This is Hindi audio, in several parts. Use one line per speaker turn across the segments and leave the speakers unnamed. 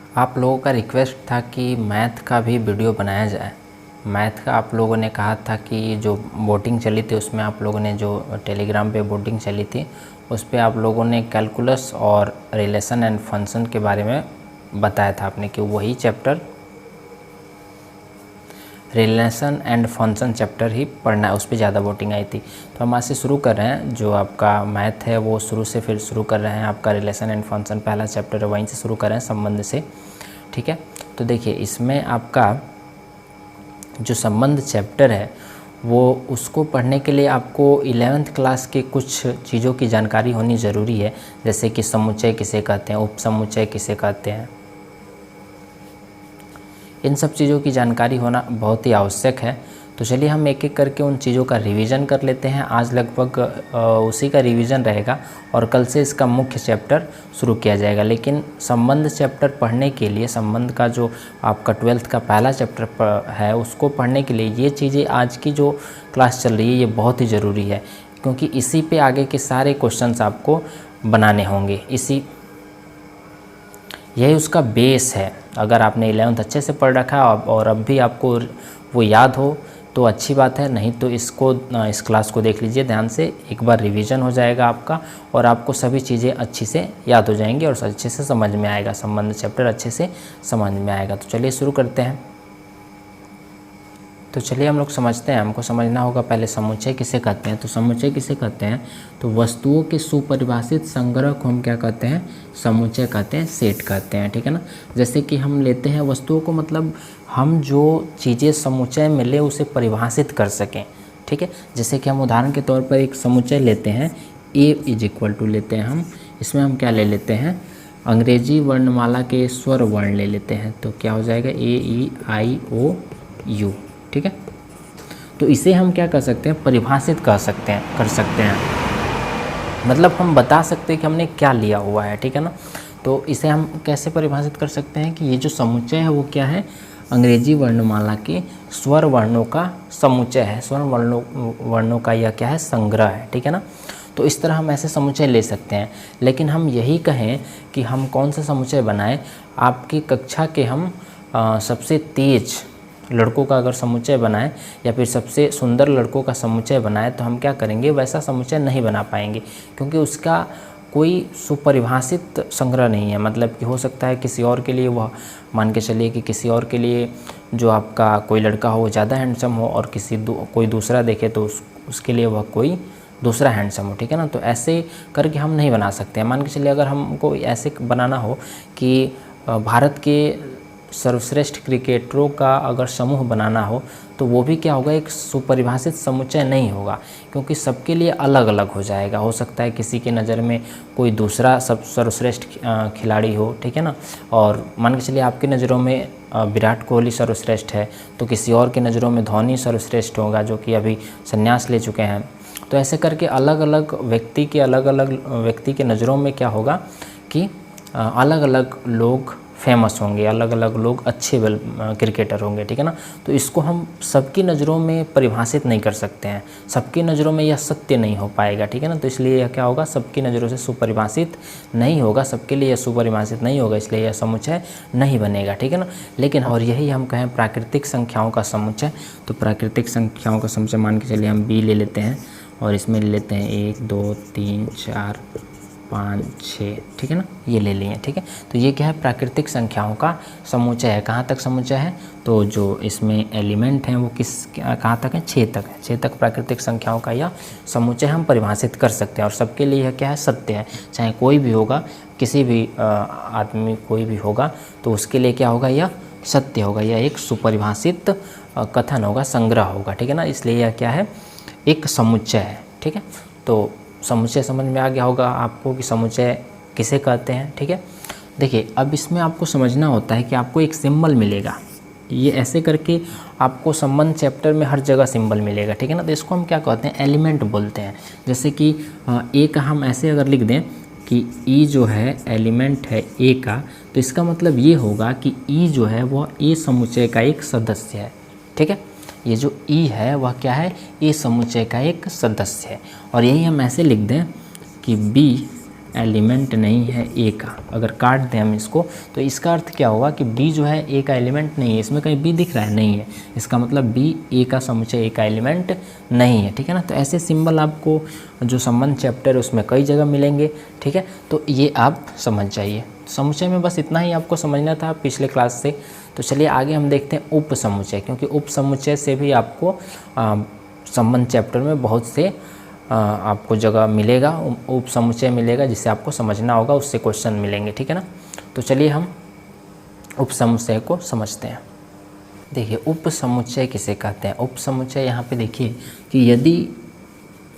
आप लोगों का रिक्वेस्ट था कि मैथ का भी वीडियो बनाया जाए। मैथ का आप लोगों ने कहा था कि जो वोटिंग चली थी उसमें आप लोगों ने जो टेलीग्राम पे वोटिंग चली थी उस पे आप लोगों ने कैलकुलस और रिलेशन एंड फंक्शन के बारे में बताया था आपने कि वही chapter relation and function chapter ही पढ़ना है, उस पर ज़्यादा वोटिंग आई थी। तो हम आज से शुरू कर रहे हैं, जो आपका मैथ है वो शुरू से फिर शुरू कर रहे हैं। आपका रिलेशन एंड फंक्शन पहला चैप्टर है, वहीं से शुरू कर रहे हैं, संबंध से। ठीक है, तो देखिए इसमें आपका जो संबंध चैप्टर है वो उसको पढ़ने के लिए आपको 11th क्लास के कुछ चीज़ों की जानकारी होनी ज़रूरी है, जैसे कि समुच्चय किसे कहते हैं, उपसमुच्चय किसे कहते हैं। इन सब चीज़ों की जानकारी होना बहुत ही आवश्यक है। तो चलिए हम एक एक करके उन चीज़ों का रिवीजन कर लेते हैं। आज लगभग उसी का रिवीजन रहेगा और कल से इसका मुख्य चैप्टर शुरू किया जाएगा। लेकिन संबंध चैप्टर पढ़ने के लिए, संबंध का जो आपका 12th का पहला चैप्टर है उसको पढ़ने के लिए ये चीज़ें आज की जो क्लास चल रही है ये बहुत ही ज़रूरी है, क्योंकि इसी पे आगे के सारे क्वेश्चंस आपको बनाने होंगे। यही उसका बेस है। अगर आपने 11th अच्छे से पढ़ रखा है और अब भी आपको वो याद हो तो अच्छी बात है, नहीं तो इस क्लास को देख लीजिए ध्यान से। एक बार रिवीजन हो जाएगा आपका और आपको सभी चीज़ें अच्छी से याद हो जाएंगी और अच्छे से समझ में आएगा, संबंध चैप्टर अच्छे से समझ में आएगा। तो चलिए शुरू करते हैं। तो चलिए हम लोग समझते हैं। हमको समझना होगा पहले समुच्चय किसे कहते हैं। तो समुच्चय किसे कहते हैं, तो वस्तुओं के सुपरिभाषित संग्रह को हम क्या कहते हैं, समुच्चय कहते हैं, सेट कहते हैं। ठीक है ना। जैसे कि हम लेते हैं वस्तुओं को, मतलब हम जो चीज़ें समुच्चय में ले उसे परिभाषित कर सकें। ठीक है, जैसे कि हम उदाहरण के तौर पर एक समुच्चय लेते हैं, ए इज इक्वल टू लेते हैं हम, इसमें हम क्या ले लेते हैं, अंग्रेजी वर्णमाला के स्वर वर्ण ले लेते हैं। तो क्या हो जाएगा, AEIOU। ठीक है, तो इसे हम क्या कर सकते हैं, परिभाषित कर सकते हैं, मतलब हम बता सकते हैं कि हमने क्या लिया हुआ है। ठीक है ना। तो इसे हम कैसे परिभाषित कर सकते हैं कि ये जो समुच्चय है वो क्या है, अंग्रेजी वर्णमाला के स्वर वर्णों का समुच्चय है। स्वर वर्णों का यह क्या है, संग्रह है। ठीक है ना। तो इस तरह हम ऐसे समुच्चय ले सकते हैं। लेकिन हम यही कहें कि हम कौन सा समुच्चय बनाएं, आपकी कक्षा के हम सबसे तेज लड़कों का अगर समुच्चय बनाएं या फिर सबसे सुंदर लड़कों का समुच्चय बनाएं तो हम क्या करेंगे, वैसा समुच्चय नहीं बना पाएंगे, क्योंकि उसका कोई सुपरिभाषित संग्रह नहीं है। मतलब कि हो सकता है किसी और के लिए वह, मान के चलिए कि किसी और के लिए जो आपका कोई लड़का हो ज़्यादा हैंडसम हो और कोई दूसरा देखे तो उसके लिए वह कोई दूसरा हैंडसम हो। ठीक है ना। तो ऐसे करके हम नहीं बना सकते हैं। मान के चलिए अगर हमको ऐसे बनाना हो कि भारत के सर्वश्रेष्ठ क्रिकेटरों का अगर समूह बनाना हो तो वो भी क्या होगा, एक सुपरिभाषित समुच्चय नहीं होगा, क्योंकि सबके लिए अलग अलग हो जाएगा। हो सकता है किसी के नज़र में कोई दूसरा सर्वश्रेष्ठ खिलाड़ी हो। ठीक है ना। और मान के चलिए आपकी नज़रों में विराट कोहली सर्वश्रेष्ठ है तो किसी और के नज़रों में धोनी सर्वश्रेष्ठ होगा, जो कि अभी संन्यास ले चुके हैं। तो ऐसे करके अलग अलग व्यक्ति के नज़रों में क्या होगा कि अलग अलग लोग फेमस होंगे, अलग अलग लोग अच्छे क्रिकेटर होंगे। ठीक है ना। तो इसको हम सबकी नज़रों में परिभाषित नहीं कर सकते हैं, सबकी नज़रों में यह सत्य नहीं हो पाएगा। ठीक है ना। तो इसलिए यह क्या होगा, सबकी नज़रों से सुपरिभाषित नहीं होगा, सबके लिए यह सुपरिभाषित नहीं होगा, इसलिए यह समुच्चय नहीं बनेगा। ठीक है ना। लेकिन और यही हम कहें प्राकृतिक संख्याओं का समुच्चय। तो प्राकृतिक संख्याओं का समुच्चय मान के चलिए हम B ले लेते हैं और इसमें ले लेते हैं 1 2 3 4 5 6। ठीक है ना, ये ले लिए। ठीक है, तो ये क्या है, प्राकृतिक संख्याओं का समुच्चय है। कहाँ तक समुच्चय है, तो जो इसमें एलिमेंट हैं वो कहाँ तक है, 6 तक है। 6 तक प्राकृतिक संख्याओं का यह समुच्चय हम परिभाषित कर सकते हैं और सबके लिए यह क्या है, सत्य है। चाहे कोई भी होगा, किसी भी आदमी कोई भी होगा तो उसके लिए क्या होगा, यह सत्य होगा, यह एक सुपरिभाषित कथन होगा, संग्रह होगा। ठीक है ना, इसलिए यह क्या है, एक समुच्चय है। ठीक है, तो समुच्चय समझ में आ गया होगा आपको कि समुच्चय किसे कहते हैं। ठीक है, देखिए अब इसमें आपको समझना होता है कि आपको एक सिंबल मिलेगा, ये ऐसे करके आपको संबंध चैप्टर में हर जगह सिंबल मिलेगा। ठीक है ना, तो इसको हम क्या कहते हैं, एलिमेंट बोलते हैं। जैसे कि ए का हम ऐसे अगर लिख दें कि ई जो है एलिमेंट है ए का, तो इसका मतलब ये होगा कि ई जो है वह ए समुच्चय का एक सदस्य है। ठीक है, ये जो ई है वह क्या है, ए समुच्चय का एक सदस्य है। और यही हम ऐसे लिख दें कि बी एलिमेंट नहीं है ए का, अगर काट दें हम इसको तो इसका अर्थ क्या होगा कि बी जो है ए का एलिमेंट नहीं है। इसमें कहीं बी दिख रहा है? नहीं है। इसका मतलब बी ए का समुच्चय ए का एलिमेंट नहीं है, ठीक है ना। तो ऐसे सिंबल आपको जो संबंध चैप्टर है उसमें कई जगह मिलेंगे, ठीक है। तो ये आप समझ जाइए। समुच्चय में बस इतना ही आपको समझना था पिछले क्लास से। तो चलिए आगे हम देखते हैं उप समुच्चय, क्योंकि उप समुच्चय से भी आपको संबंध चैप्टर में बहुत से आपको जगह मिलेगा, उप समुच्चय मिलेगा जिससे आपको समझना होगा, उससे क्वेश्चन मिलेंगे, ठीक है ना। तो चलिए हम उप समुच्चय को समझते हैं। देखिए उप समुच्चय किसे कहते हैं। उप समुच्चय यहाँ पे देखिए कि यदि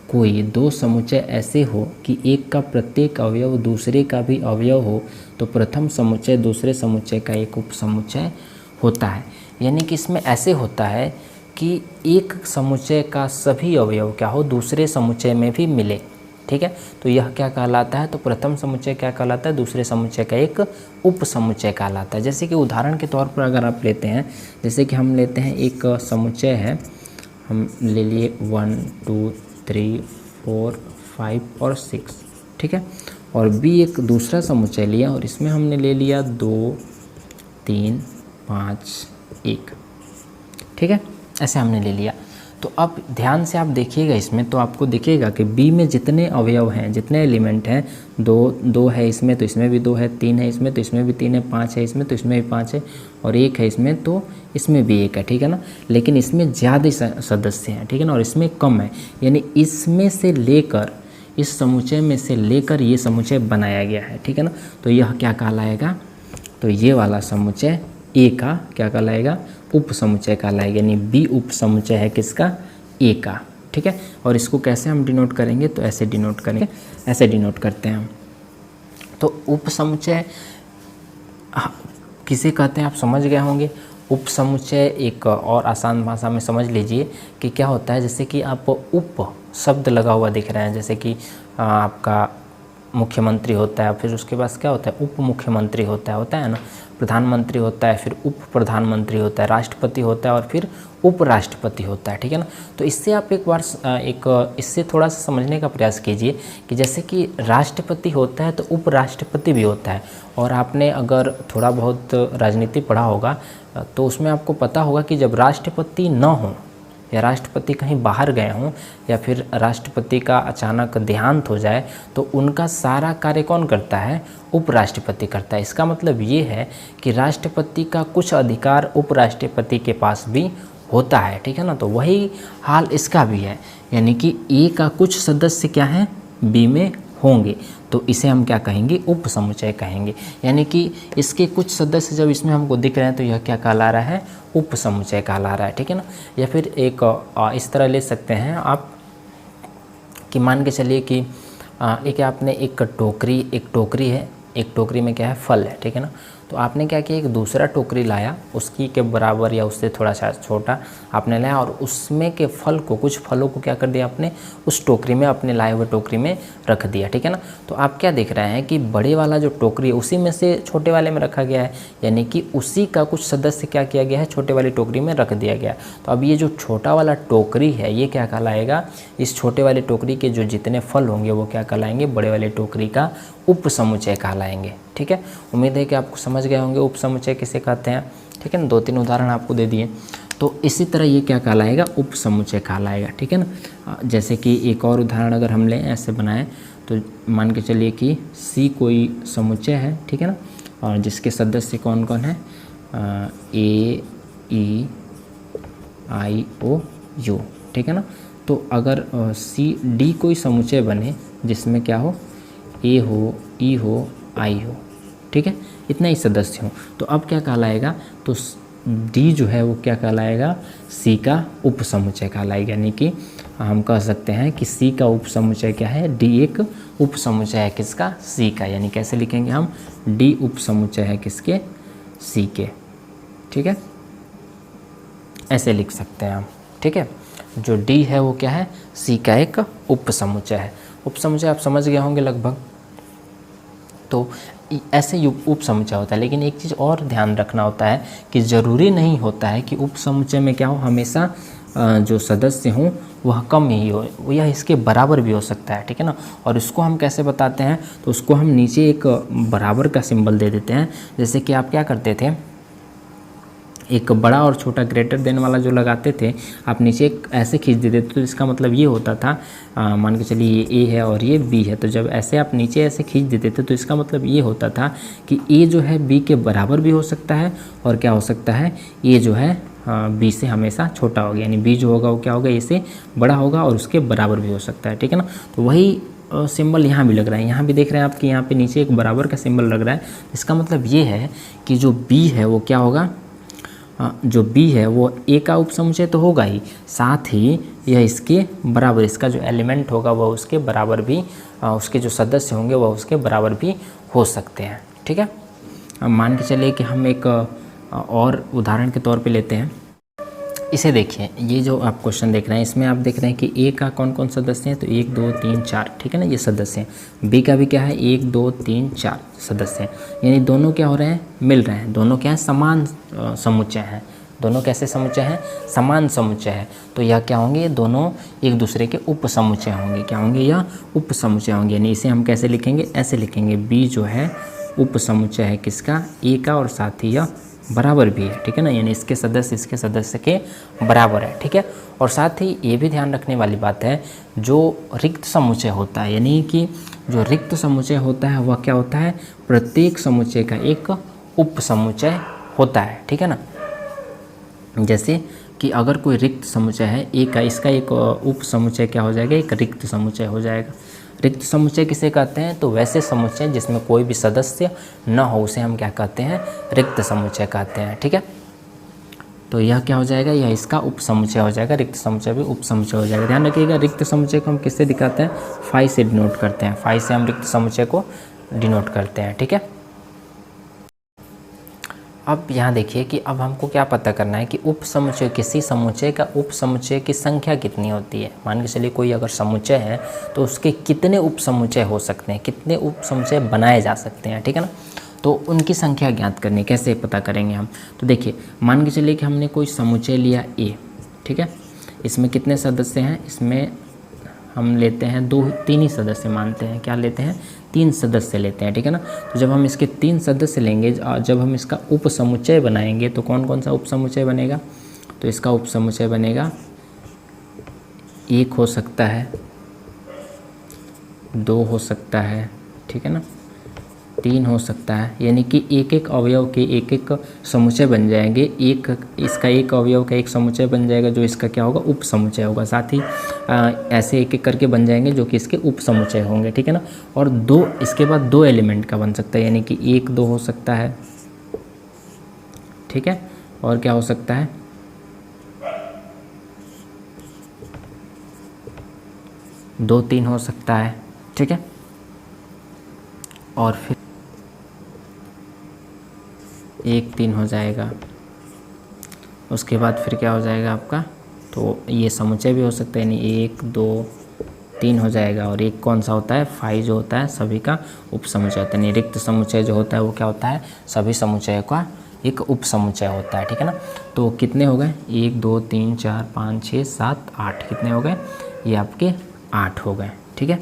कोई दो समुच्चय ऐसे हो कि एक का प्रत्येक अवयव दूसरे का भी अवयव हो तो प्रथम समुच्चय दूसरे समुच्चय का एक उप समुच्चय होता है। यानी कि इसमें ऐसे होता है कि एक समुच्चय का सभी अवयव क्या हो, दूसरे समुच्चय में भी मिले, ठीक है। तो यह क्या कहलाता है, तो प्रथम समुच्चय क्या कहलाता है, दूसरे समुच्चय का एक उप समुच्चय कहलाता है। जैसे कि उदाहरण के तौर पर अगर आप लेते हैं, जैसे कि हम लेते हैं एक समुच्चय है, हम ले लिए 1 2 3 4 5 और 6, ठीक है। और बी एक दूसरा समुच्चय लिया और इसमें हमने ले लिया 2 3 5 1, ठीक है। ऐसे हमने ले लिया। तो अब ध्यान से आप देखिएगा इसमें, तो आपको दिखेगा कि बी में जितने अवयव हैं, जितने एलिमेंट हैं, 2 है इसमें तो इसमें भी 2 है, 3 है इसमें तो इसमें भी 3 है, 5 है इसमें तो इसमें भी 5 है, और 1 है इसमें तो इसमें भी 1 है, ठीक है ना। लेकिन इसमें ज़्यादा सदस्य हैं, ठीक है ना, और इसमें कम है। यानी इसमें से लेकर, इस समुच्चय में से लेकर ये समुच्चय बनाया गया है, ठीक है ना। तो यह क्या कहलाएगा, तो ये वाला समुच्चय ए का क्या कहलाएगा, उप समुच्चय कहलाएगा। यानी बी उप समुच्चय है किसका, ए का, ठीक है। और इसको कैसे हम डिनोट करेंगे, तो ऐसे डिनोट करेंगे, ऐसे डिनोट करते हैं हम। तो उप समुच्चय किसे कहते हैं आप समझ गए होंगे। उप समुच्चय एक और आसान भाषा में समझ लीजिए कि क्या होता है, जैसे कि आप उप शब्द लगा हुआ दिख रहे हैं, जैसे कि आपका मुख्यमंत्री होता है, फिर उसके पास क्या होता है, उप मुख्यमंत्री होता है ना, प्रधानमंत्री होता है, फिर उप प्रधानमंत्री होता है, राष्ट्रपति होता है और फिर उपराष्ट्रपति होता है, ठीक है ना। तो इससे आप एक बार इससे थोड़ा सा समझने का प्रयास कीजिए कि जैसे कि राष्ट्रपति होता है तो उपराष्ट्रपति भी होता है। और आपने अगर थोड़ा बहुत राजनीति पढ़ा होगा तो उसमें आपको पता होगा कि जब राष्ट्रपति न हो या राष्ट्रपति कहीं बाहर गए हों या फिर राष्ट्रपति का अचानक देहांत हो जाए तो उनका सारा कार्य कौन करता है, उपराष्ट्रपति करता है। इसका मतलब ये है कि राष्ट्रपति का कुछ अधिकार उपराष्ट्रपति के पास भी होता है, ठीक है ना। तो वही हाल इसका भी है, यानी कि ए का कुछ सदस्य क्या है, बी में होंगे, तो इसे हम क्या कहेंगे, उप समुच्चय कहेंगे। यानी कि इसके कुछ सदस्य जब इसमें हमको दिख रहे हैं तो यह क्या कहला रहा है, उप समुच्चय कहला रहा है, ठीक है ना। या फिर एक इस तरह ले सकते हैं आप कि मान के चलिए कि एक आपने एक टोकरी है, एक टोकरी में क्या है, फल है, ठीक है ना। तो आपने क्या किया, एक दूसरा टोकरी लाया, उसकी के बराबर या उससे थोड़ा सा छोटा आपने लाया और उसमें के फल को, कुछ फलों को क्या कर दिया आपने, उस टोकरी में, अपने लाए हुए टोकरी में रख दिया, ठीक है ना। तो आप क्या देख रहे हैं कि बड़े वाला जो टोकरी है उसी में से छोटे वाले में रखा गया है, यानी कि उसी का कुछ सदस्य क्या किया गया है, छोटे वाली टोकरी में रख दिया गया। तो अब ये जो छोटा वाला टोकरी है ये क्या कहलाएगा, इस छोटे वाले टोकरी के जो जितने फल होंगे वो क्या कहलाएंगे, बड़े वाले टोकरी का उप समुच्चय कहलाएंगे, ठीक है। उम्मीद है कि आपको समझ गए होंगे उप समुच्चय किसे कहते हैं, ठीक है ना। 2-3 उदाहरण आपको दे दिए। तो इसी तरह ये क्या कहलाएगा, उप समुच्चय कहलाएगा, ठीक है ना। जैसे कि एक और उदाहरण अगर हम लें, ऐसे बनाएं तो मान के चलिए कि सी कोई समुच्चय है, ठीक है ना, और जिसके सदस्य कौन कौन है, ए ई आई ओ यू, ठीक है ना। तो अगर सी डी कोई समुच्चय बने जिसमें क्या हो, ए हो, ई हो, आई हो, ठीक है, इतना ही सदस्य हो, तो अब क्या कहलाएगा, तो डी जो है वो क्या कहलाएगा, सी का उप समुच्चय कहलाएगा। यानी कि हम कह सकते हैं कि सी का उप समुच्चय क्या है, डी एक उप समुच्चय है किसका, सी का। यानी कैसे लिखेंगे हम, डी उप समुच्चय है किसके, सी के, ठीक है, ऐसे लिख सकते हैं हम, ठीक है। जो डी है वो क्या है, सी का एक उप समुच्चय है। उप समुच्चय आप समझ गए होंगे लगभग। तो ऐसे उप समुच्चय होता है, लेकिन एक चीज़ और ध्यान रखना होता है कि ज़रूरी नहीं होता है कि उप समुच्चय में क्या हो, हमेशा जो सदस्य हों वह कम ही हो, यह इसके बराबर भी हो सकता है, ठीक है ना। और इसको हम कैसे बताते हैं, तो उसको हम नीचे एक बराबर का सिंबल दे देते हैं। जैसे कि आप क्या करते थे, एक बड़ा और छोटा ग्रेटर देन वाला जो लगाते थे, आप नीचे एक ऐसे खींच देते थे, तो इसका मतलब ये होता था, मान के चलिए ये ए है और ये बी है, तो जब ऐसे आप नीचे ऐसे खींच देते थे तो इसका मतलब ये होता था कि ए जो है बी के बराबर भी हो सकता है, और क्या हो सकता है, ए जो है बी से हमेशा छोटा होगा, यानी बी जो होगा वो क्या होगा, ए से बड़ा होगा और उसके बराबर भी हो सकता है, ठीक है ना। तो वही सिंबल यहाँ भी लग रहा है, यहाँ भी देख रहे हैं आपकी यहाँ पे नीचे एक बराबर का सिंबल लग रहा है। इसका मतलब ये है कि जो बी है वो क्या होगा, जो बी है वो ए का उपसमुच्चय तो होगा ही, साथ ही यह इसके बराबर, इसका जो एलिमेंट होगा वह उसके बराबर भी, उसके जो सदस्य होंगे वह उसके बराबर भी हो सकते हैं, ठीक है। अब मान के चलिए कि हम एक और उदाहरण के तौर पे लेते हैं। इसे देखिए, ये जो आप क्वेश्चन देख रहे हैं इसमें आप देख रहे हैं कि ए का कौन कौन सदस्य हैं, तो 1 2 3 4, ठीक है ना, ये सदस्य हैं। बी का भी क्या है, 1 2 3 4 सदस्य हैं, यानी दोनों क्या हो रहे हैं, मिल रहे हैं, दोनों क्या है, समान समुच्चय हैं। दोनों कैसे समुच्चय हैं, समान समुच्चय है, तो यह क्या होंगे, दोनों एक दूसरे के उप समुच्चय होंगे। क्या होंगे, यह उप समुच्चय होंगे, यानी इसे हम कैसे लिखेंगे, ऐसे लिखेंगे, बी जो है उप समुच्चय है किसका, ए का, और साथ ही यह बराबर भी है, ठीक है ना, यानी इसके सदस्य के बराबर है, ठीक है। और साथ ही ये भी ध्यान रखने वाली बात है, जो रिक्त समुच्चय होता है, यानी कि जो रिक्त समुच्चय होता है वह क्या होता है, प्रत्येक समुच्चय का एक उप समुच्चय होता है, ठीक है ना। जैसे कि अगर कोई रिक्त समुच्चय है ए का, इसका एक उप समुच्चय क्या हो जाएगा, एक रिक्त समुच्चय हो जाएगा। रिक्त समुच्चय किसे कहते हैं, तो वैसे समुच्चय जिसमें कोई भी सदस्य न हो उसे हम क्या कहते हैं, रिक्त समुच्चय कहते हैं, ठीक है। तो यह क्या हो जाएगा, यह इसका उप समुच्चय हो जाएगा, रिक्त समुच्चय भी उप समुच्चय हो जाएगा। ध्यान रखिएगा, रिक्त समुच्चय को हम किससे दिखाते हैं, फाई से डिनोट करते हैं, फाई से हम रिक्त समुच्चय को डिनोट करते हैं, ठीक है। अब यहाँ देखिए कि अब हमको क्या पता करना है कि उप समुच्चय, किसी समुच्चय का उप समुच्चय की संख्या कितनी होती है। मान के चलिए कोई अगर समुच्चय है तो उसके कितने उप समुच्चय हो सकते हैं, कितने उप समुच्चय बनाए जा सकते हैं, ठीक है ना। तो उनकी संख्या ज्ञात करनी, कैसे पता करेंगे हम, तो देखिए मान के चलिए कि हमने कोई समुच्चय लिया ए, ठीक है, इसमें कितने सदस्य हैं, इसमें हम लेते हैं 2-3 ही सदस्य मानते हैं, क्या लेते हैं, 3 सदस्य लेते हैं, ठीक है ना। तो जब हम इसके 3 सदस्य लेंगे, जब हम इसका उप समुच्चय बनाएंगे तो कौन कौन सा उप समुच्चय बनेगा, तो इसका उप समुच्चय बनेगा 1 हो सकता है, 2 हो सकता है, ठीक है ना, 3 हो सकता है, यानी कि एक एक अवयव के एक एक समुच्चय बन जाएंगे। एक इसका एक अवयव का एक समुच्चय बन जाएगा जो इसका क्या होगा, उप समुच्चय होगा। साथ ही ऐसे एक एक करके बन जाएंगे जो कि इसके उप समुच्चय होंगे, ठीक है ना। और 2 इसके बाद 2 एलिमेंट का बन सकता है, यानी कि 1 2 हो सकता है, ठीक है, और क्या हो सकता है, 2 3 हो सकता है, ठीक है, और फिर 1 3 हो जाएगा। उसके बाद फिर क्या हो जाएगा आपका, तो ये समुच्चय भी हो सकता है, यानी 1 2 3 हो जाएगा। और एक कौन सा होता है, फाई जो होता है सभी का उप समुच्चय होता है, यानी रिक्त समुच्चय जो होता है वो क्या होता है, सभी समुच्चय का एक उप समुच्चय होता है, ठीक है ना। तो कितने हो गए, 1 2 3 4 5 6 7 8, कितने हो गए, ये आपके 8 हो गए, ठीक है।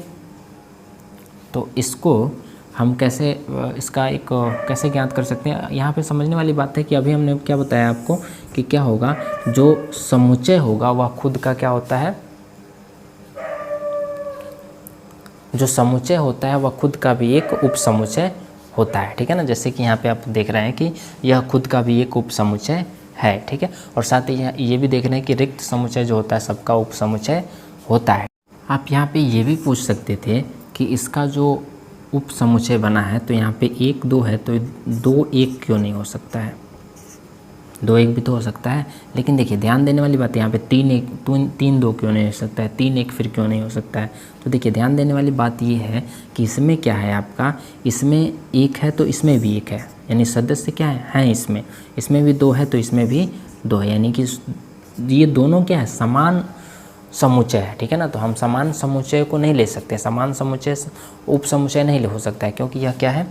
तो इसको हम कैसे, इसका एक कैसे ज्ञात कर सकते हैं, यहाँ पे समझने वाली बात है कि अभी हमने क्या बताया आपको कि क्या होगा, जो समुच्चय होगा वह खुद का क्या होता है, जो समुच्चय होता है वह खुद का भी एक उप समुच्चय होता है, ठीक है ना। जैसे कि यहाँ पे आप देख रहे हैं कि यह खुद का भी एक उप समुच्चय है, ठीक है। और साथ ही ये भी देख रहे हैं कि रिक्त समुच्चय जो होता है सबका उप समुच्चय होता है। आप यहाँ पे ये भी पूछ सकते थे कि इसका जो उप समुच्चय बना है, तो यहाँ पे 1 2 है, तो 2 1 क्यों नहीं हो सकता है, 2 1 भी तो हो सकता है। लेकिन देखिए ध्यान देने वाली बात है, यहाँ पे 3 1 3 2 क्यों नहीं हो सकता है, 3 1 फिर क्यों नहीं हो सकता है। तो देखिए ध्यान देने वाली बात ये है कि इसमें क्या है आपका, इसमें 1 है तो इसमें भी 1 है, यानी सदस्य क्या है इसमें भी 2 है तो इसमें भी 2 है, यानी कि ये दोनों क्या है, समान समुच्चय है, ठीक है ना। तो हम समान समुच्चय को नहीं ले सकते, समान समुच्चय उप समुच्चय नहीं हो सकता है, क्योंकि यह क्या है,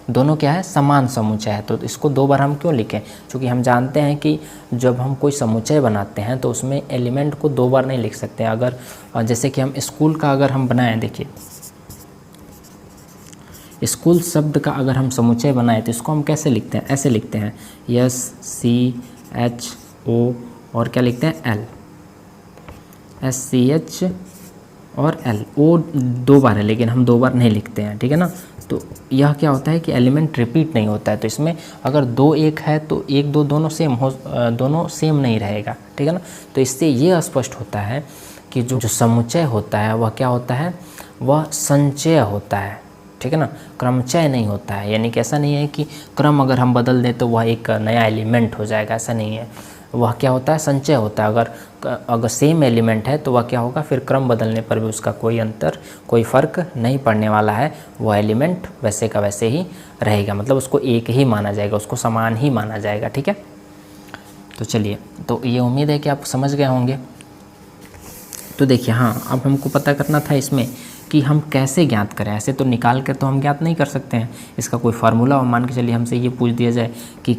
दोनों क्या है, समान समुच्चय है। तो इसको 2 बार हम क्यों लिखें, क्योंकि हम जानते हैं कि जब हम कोई समुच्चय बनाते हैं तो उसमें एलिमेंट को 2 बार नहीं लिख सकते। अगर जैसे कि हम स्कूल का अगर हम बनाएं, देखिए स्कूल शब्द का अगर हम समुच्चय बनाएं तो इसको हम कैसे लिखते हैं, ऐसे लिखते हैं SCHO और क्या लिखते हैं L, SCH और L। O 2 बार है लेकिन हम 2 बार नहीं लिखते हैं, ठीक है ना। तो यह क्या होता है कि एलिमेंट रिपीट नहीं होता है। तो इसमें अगर 2 1 है तो 1 2 दोनों सेम नहीं रहेगा, ठीक है ना। तो इससे ये स्पष्ट होता है कि जो समुच्चय होता है वह क्या होता है, वह संचय होता है, ठीक है ना, क्रमचय नहीं होता है। यानी कि ऐसा नहीं है कि क्रम अगर हम बदल दें तो वह एक नया एलिमेंट हो जाएगा, ऐसा नहीं है। वह क्या होता है, संचय होता है। अगर सेम एलिमेंट है तो वह क्या होगा, फिर क्रम बदलने पर भी उसका कोई फ़र्क नहीं पड़ने वाला है। वह एलिमेंट वैसे का वैसे ही रहेगा, मतलब उसको एक ही माना जाएगा, उसको समान ही माना जाएगा, ठीक है। तो चलिए, तो ये उम्मीद है कि आप समझ गए होंगे। तो देखिए, हाँ, अब हमको पता करना था इसमें कि हम कैसे ज्ञात करें। ऐसे तो निकाल कर तो हम ज्ञात नहीं कर सकते हैं, इसका कोई फार्मूला। और मान के चलिए हमसे ये पूछ दिया जाए कि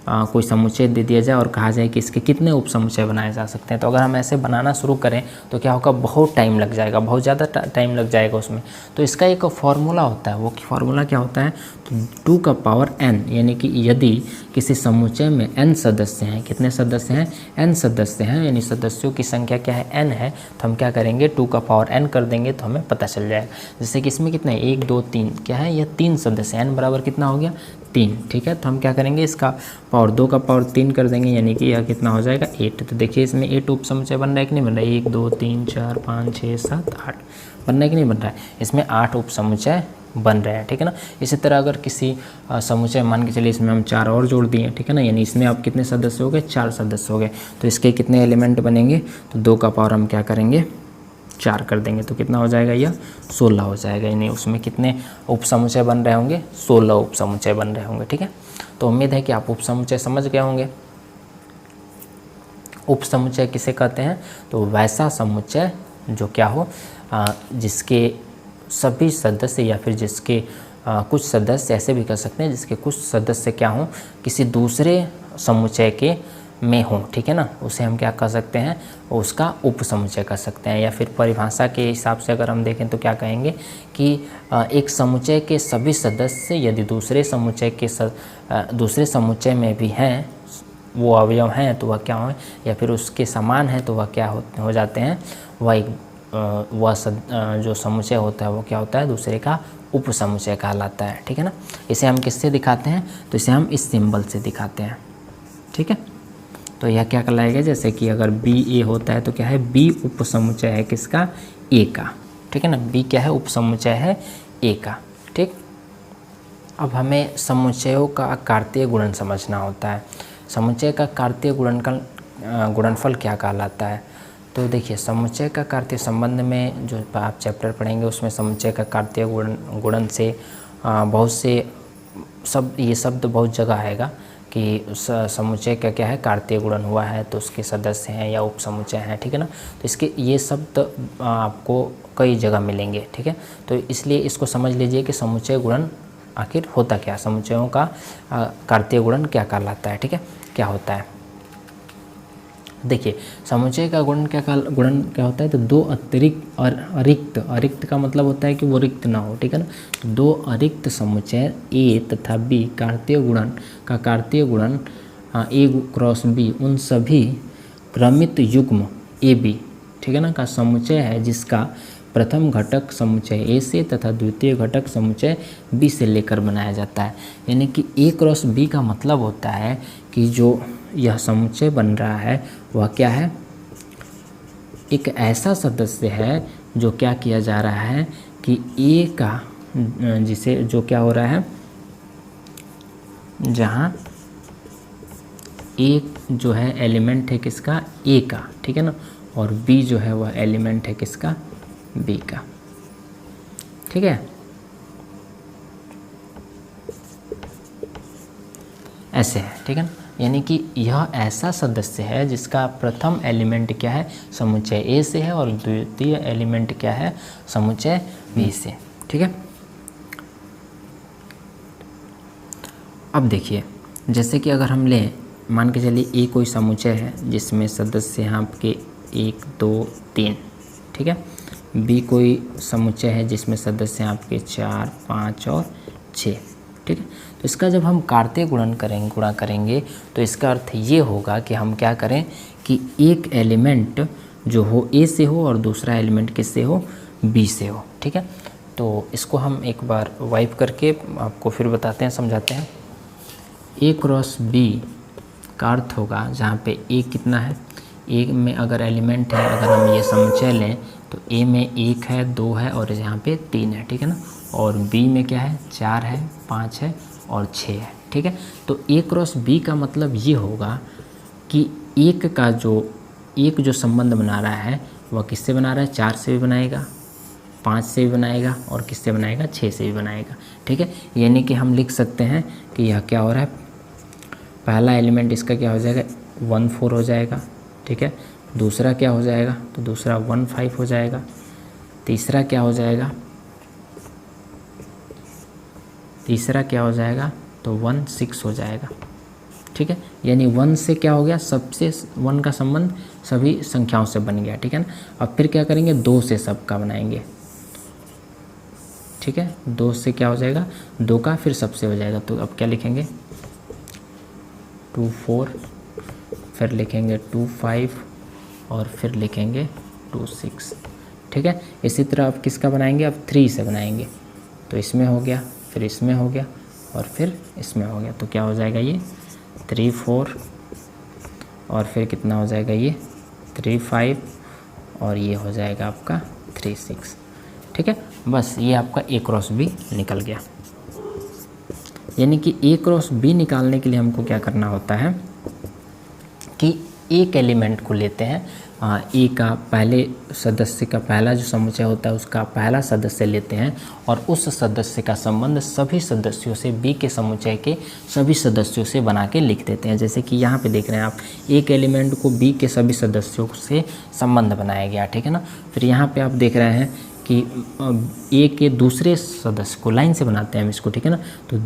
कोई समुच्चय दे दिया जाए और कहा जाए कि इसके कितने उप समुच्चय बनाए जा सकते हैं। तो अगर हम ऐसे बनाना शुरू करें तो क्या होगा, बहुत टाइम लग जाएगा, बहुत ज़्यादा टाइम लग जाएगा उसमें। तो इसका एक फार्मूला होता है, वो फार्मूला क्या होता है, तो 2 का पावर n, यानी कि यदि किसी समुच्चय में n सदस्य हैं, कितने सदस्य हैं, n सदस्य हैं, यानी सदस्यों की संख्या क्या है, n है, तो हम क्या करेंगे 2 का पावर n कर देंगे तो हमें पता चल जाएगा। जैसे कि इसमें कितने 1 2 3 क्या है, यह 3 सदस्य, n बराबर कितना हो गया 3, ठीक है। तो हम क्या करेंगे, इसका पावर 2 का पावर 3 कर देंगे, यानी कि यह कितना हो जाएगा 8। तो देखिए इसमें 8 उप समुच्चय बन रहा है कि नहीं बन रहा है, 1 2 3 4 5 6 7 8 बन रहा है कि नहीं बन रहा है। इसमें 8 उप समुच्चय बन रहे हैं, ठीक है ना। इसी तरह अगर किसी समुच्चय, मान के चलिए इसमें हम 4 और जोड़ दिए, ठीक है ना, यानी इसमें अब कितने सदस्य हो गए, 4 सदस्य हो गए। तो इसके कितने एलिमेंट बनेंगे, तो 2 का पावर हम क्या करेंगे 4 कर देंगे, तो कितना हो जाएगा, यह 16 हो जाएगा। यानी उसमें कितने उप समुच्चय बन रहे होंगे, 16 उप समुच्चय बन रहे होंगे, ठीक है। तो उम्मीद है कि आप उप समुच्चय समझ गए होंगे। उप समुच्चय किसे कहते हैं, तो वैसा समुच्चय जो क्या हो, जिसके सभी सदस्य या फिर जिसके कुछ सदस्य, ऐसे भी कह सकते हैं जिसके कुछ सदस्य क्या हों, किसी दूसरे समुच्चय के में हो, ठीक है ना, उसे हम क्या कह सकते हैं, उसका उप समुच्चय कह सकते हैं। या फिर परिभाषा के हिसाब से अगर हम देखें तो क्या कहेंगे कि एक समुच्चय के सभी सदस्य यदि दूसरे समुच्चय में भी हैं, वो अवयव हैं, तो वह क्या हो, या फिर उसके समान है तो वह क्या हो जाते हैं, जो समुच्चय होता है वो क्या होता है, दूसरे का उप समुच्चय कहलाता है, ठीक है ना। इसे हम किससे दिखाते हैं, तो इसे हम इस सिंबल से दिखाते हैं, ठीक है। तो यह क्या कहलाएगा, जैसे कि अगर बी ए होता है तो क्या है, बी उप समुच्चय है किसका, ए का, ठीक है ना। बी क्या है, उप समुच्चय है ए का, ठीक। अब हमें समुच्चयों का कार्तीय गुणन समझना होता है। समुच्चय का कार्तीय गुणनफल क्या कहलाता है। तो देखिए, समुच्चय का कार्तीय संबंध में जो आप चैप्टर पढ़ेंगे उसमें समुच्चय का कार्तीय गुणन से बहुत से ये शब्द बहुत जगह आएगा कि समुच्चय का क्या है, कार्तीय गुणन हुआ है तो उसके सदस्य हैं या उप समुच्चय हैं, ठीक है ना। तो इसके ये शब्द आपको कई जगह मिलेंगे, ठीक है। तो इसलिए इसको समझ लीजिए कि समुच्चय गुणन आखिर होता क्या, समुच्चयों का कार्तीय गुणन क्या कहलाता है, ठीक है, क्या होता है। देखिए, समुच्चय का गुणन क्या होता है, तो 2 अतिरिक्त और अरिक्त का मतलब होता है कि वो रिक्त ना हो, ठीक है ना। तो 2 अरिक्त समुच्चय ए तथा बी कार्तीय गुणन ए क्रॉस बी उन सभी क्रमित युग्म ए बी, ठीक है ना, का समुच्चय है जिसका प्रथम घटक समुच्चय ए से तथा द्वितीय घटक समुच्चय बी से लेकर बनाया जाता है। यानी कि ए क्रॉस बी का मतलब होता है कि जो यह समुच्चय बन रहा है वह क्या है, एक ऐसा सदस्य है जो क्या किया जा रहा है कि ए का जिसे जो क्या हो रहा है, जहाँ ए जो है एलिमेंट है किसका, ए का, ठीक है ना, और बी जो है वह एलिमेंट है किसका, बी का, ठीक है। ऐसे है, ठीक है ना। यानी कि यह ऐसा सदस्य है जिसका प्रथम एलिमेंट क्या है, समुच्चय ए से है और द्वितीय एलिमेंट क्या है, समुच्चय बी से, ठीक है। अब देखिए, जैसे कि अगर हम लें, मान के चलिए ए कोई समुच्चय है जिसमें सदस्य हैं आपके 1 2 3, ठीक है। बी कोई समुच्चय है जिसमें सदस्य हैं आपके 4 5 और 6, ठीक है। तो इसका जब हम कार्तीय गुणा करेंगे तो इसका अर्थ ये होगा कि हम क्या करें कि एक एलिमेंट जो हो ए से हो और दूसरा एलिमेंट किससे हो, बी से हो, ठीक है। तो इसको हम एक बार वाइप करके आपको फिर बताते हैं, समझाते हैं। ए क्रॉस बी का अर्थ होगा जहाँ पे ए कितना है, ए में अगर एलिमेंट है, अगर हम ये समुच्चय लें तो ए में 1 है 2 है और यहाँ पे 3 है, ठीक है ना। और बी में क्या है, 4 है 5 है और 6 है, ठीक है। तो ए क्रॉस बी का मतलब ये होगा कि एक जो संबंध बना रहा है वह किससे बना रहा है, 4 से भी बनाएगा, 5 से भी बनाएगा और किससे बनाएगा, 6 से भी बनाएगा, ठीक है। यानी कि हम लिख सकते हैं कि यह क्या हो रहा है, पहला एलिमेंट इसका क्या हो जाएगा, 1 4 हो जाएगा, ठीक है। दूसरा क्या हो जाएगा, तो दूसरा 1 5 हो जाएगा। तीसरा क्या हो जाएगा, तो 1 6 हो जाएगा, ठीक है। यानी 1 से क्या हो गया, सबसे 1 का संबंध सभी संख्याओं से बन गया, ठीक है ना। अब फिर क्या करेंगे, 2 से सबका बनाएंगे, ठीक है। 2 से क्या हो जाएगा, 2 का फिर सबसे हो जाएगा। तो अब क्या लिखेंगे, 2 4, फिर लिखेंगे 2 5 और फिर लिखेंगे 2 6, ठीक है। इसी तरह अब किसका बनाएंगे, अब 3 से बनाएंगे। तो इसमें हो गया, फिर इसमें हो गया और फिर इसमें हो गया। तो क्या हो जाएगा, ये 3 4 और फिर कितना हो जाएगा, ये 3 5 और ये हो जाएगा आपका 3 6, ठीक है। बस ये आपका ए क्रॉस बी निकल गया। यानी कि ए क्रॉस बी निकालने के लिए हमको क्या करना होता है कि एक एलिमेंट को लेते हैं, ए का पहले सदस्य का पहला जो समुच्चय होता है उसका पहला सदस्य लेते हैं और उस सदस्य का संबंध सभी सदस्यों से, बी के समुच्चय के सभी सदस्यों से बना के लिख देते हैं। जैसे कि यहाँ पे देख रहे हैं आप, एक एलिमेंट को बी के सभी सदस्यों से संबंध बनाया गया, ठीक है ना। फिर यहाँ पे आप देख रहे हैं कि ए के दूसरे सदस्य को, लाइन से बनाते हैं हम इसको, ठीक है ना। तो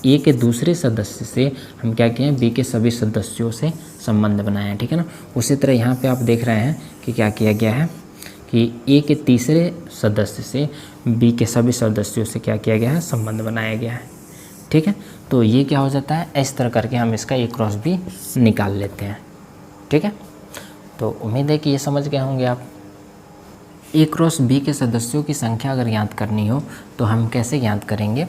ए के दूसरे सदस्य से हम क्या किए हैं, बी के सभी सदस्यों से संबंध बनाए हैं, ठीक है ना। उसी तरह यहाँ पे आप देख रहे हैं कि क्या किया गया है कि ए के तीसरे सदस्य से बी के सभी सदस्यों से क्या किया गया है, संबंध बनाया गया है, ठीक है। तो ये क्या हो जाता है, इस तरह करके हम इसका ए क्रॉस बी निकाल लेते हैं, ठीक है। तो उम्मीद है कि ये समझ गए होंगे आप। ए क्रॉस बी के सदस्यों की संख्या अगर ज्ञात करनी हो तो हम कैसे ज्ञात करेंगे,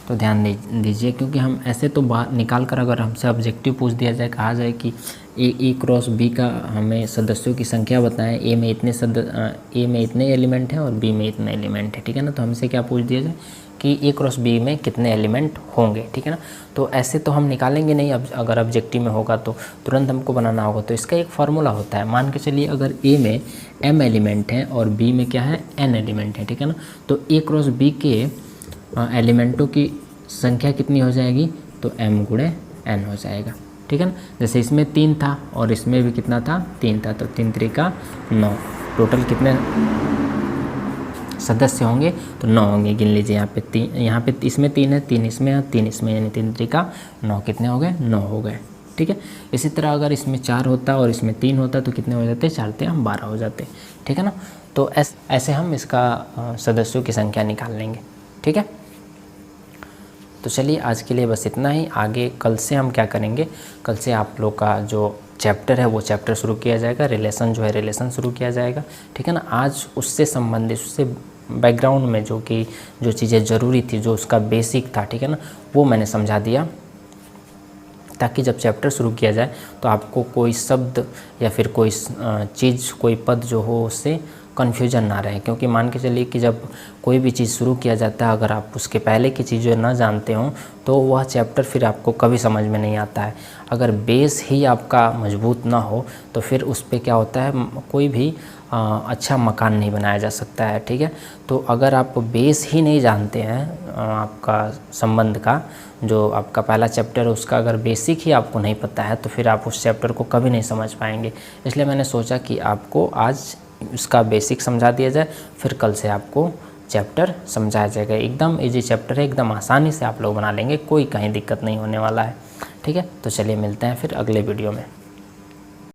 तो ध्यान दीजिए, क्योंकि हम ऐसे तो बाहर निकाल कर अगर हमसे ऑब्जेक्टिव पूछ दिया जाए, कहा जाए कि ए क्रॉस बी का हमें सदस्यों की संख्या बताएं, ए में इतने एलिमेंट हैं और बी में इतने एलिमेंट है, ठीक है ना। तो हमसे क्या पूछ दिया जाए कि ए क्रॉस बी में कितने एलिमेंट होंगे, ठीक है ना। तो ऐसे तो हम निकालेंगे नहीं, अब अगर ऑब्जेक्टिव में होगा तो तुरंत हमको बनाना होगा। तो इसका एक फार्मूला होता है, मान के चलिए अगर ए में m एलिमेंट हैं और बी में क्या है, n एलिमेंट है, ठीक है ना। तो ए क्रॉस बी के एलिमेंटों की संख्या कितनी हो जाएगी, तो m गुणे n हो जाएगा, ठीक है ना। जैसे इसमें 3 था और इसमें भी कितना था, 3 था, तो 3 3 का 9, टोटल कितने सदस्य होंगे, तो 9 होंगे। गिन लीजिए, यहाँ पे इसमें 3 है, 3 इसमें है, 3 इसमें, यानी 3 3 का 9, कितने हो गए, 9 हो गए, ठीक है। इसी तरह अगर इसमें 4 होता और इसमें 3 होता तो कितने हो जाते, 4 3 हम 12 हो जाते, ठीक है ना। तो ऐसे हम इसका सदस्यों की संख्या निकाल लेंगे, ठीक है। तो चलिए आज के लिए बस इतना ही। आगे कल से हम क्या करेंगे, कल से आप लोग का जो चैप्टर है वो चैप्टर शुरू किया जाएगा, रिलेशन जो है रिलेशन शुरू किया जाएगा, ठीक है ना। आज उससे संबंधित, उससे बैकग्राउंड में जो चीज़ें ज़रूरी थी, जो उसका बेसिक था, ठीक है ना, वो मैंने समझा दिया, ताकि जब चैप्टर शुरू किया जाए तो आपको कोई शब्द या फिर कोई चीज़, कोई पद जो हो उससे कन्फ्यूजन ना रहे। क्योंकि मान के चलिए कि जब कोई भी चीज़ शुरू किया जाता है, अगर आप उसके पहले की चीज़ें ना जानते हो तो वह चैप्टर फिर आपको कभी समझ में नहीं आता है। अगर बेस ही आपका मजबूत ना हो तो फिर उस पर क्या होता है, कोई भी अच्छा मकान नहीं बनाया जा सकता है, ठीक है। तो अगर आप बेस ही नहीं जानते हैं आपका संबंध का, जो आपका पहला चैप्टर है उसका अगर बेसिक ही आपको नहीं पता है तो फिर आप उस चैप्टर को कभी नहीं समझ पाएंगे। इसलिए मैंने सोचा कि आपको आज उसका बेसिक समझा दिया जाए, फिर कल से आपको चैप्टर समझाया जाएगा। एकदम इजी चैप्टर है, एकदम आसानी से आप लोग बना लेंगे, कोई कहीं दिक्कत नहीं होने वाला है। ठीक है, तो चलिए मिलते हैं फिर अगले वीडियो में।